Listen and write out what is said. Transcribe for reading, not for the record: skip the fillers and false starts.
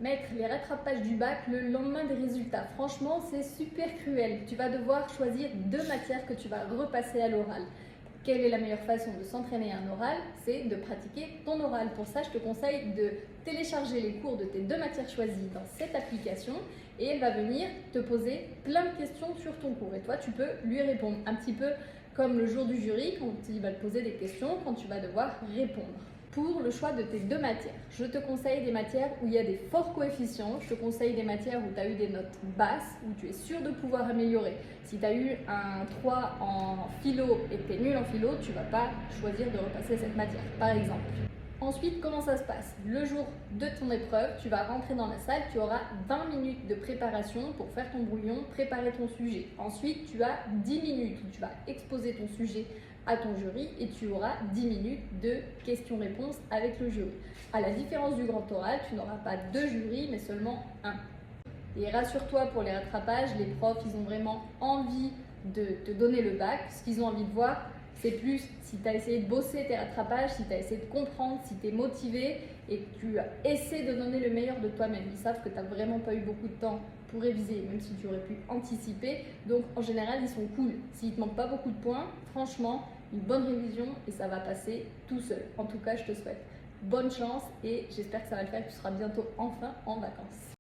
Mettre les rattrapages du bac le lendemain des résultats, franchement, c'est super cruel. Tu vas devoir choisir 2 matières que tu vas repasser à l'oral. Quelle est la meilleure façon de s'entraîner à un oral? C'est de pratiquer ton oral. Pour ça, je te conseille de télécharger les cours de tes 2 matières choisies dans cette application et elle va venir te poser plein de questions sur ton cours. Et toi, tu peux lui répondre un petit peu comme le jour du jury, quand il va te poser des questions, quand tu vas devoir répondre. Pour le choix de tes 2 matières, je te conseille des matières où il y a des forts coefficients. Je te conseille des matières où tu as eu des notes basses, où tu es sûr de pouvoir améliorer. Si tu as eu un 3 en philo et que tu es nul en philo, tu ne vas pas choisir de repasser cette matière, par exemple. Ensuite, comment ça se passe? Le jour de ton épreuve, tu vas rentrer dans la salle, tu auras 20 minutes de préparation pour faire ton brouillon, préparer ton sujet. Ensuite, tu as 10 minutes où tu vas exposer ton sujet à ton jury et tu auras 10 minutes de questions-réponses avec le jury. À la différence du grand oral, tu n'auras pas 2 jurys mais seulement 1. Et rassure-toi, pour les rattrapages, les profs, ils ont vraiment envie de te donner le bac. Ce qu'ils ont envie de voir, c'est plus si tu as essayé de bosser tes rattrapages, si tu as essayé de comprendre, si tu es motivé et que tu essaies de donner le meilleur de toi-même. Ils savent que tu n'as vraiment pas eu beaucoup de temps pour réviser, même si tu aurais pu anticiper. Donc en général, ils sont cool. S'il ne te manque pas beaucoup de points, franchement, une bonne révision et ça va passer tout seul. En tout cas, je te souhaite bonne chance et j'espère que ça va le faire et que tu seras bientôt enfin en vacances.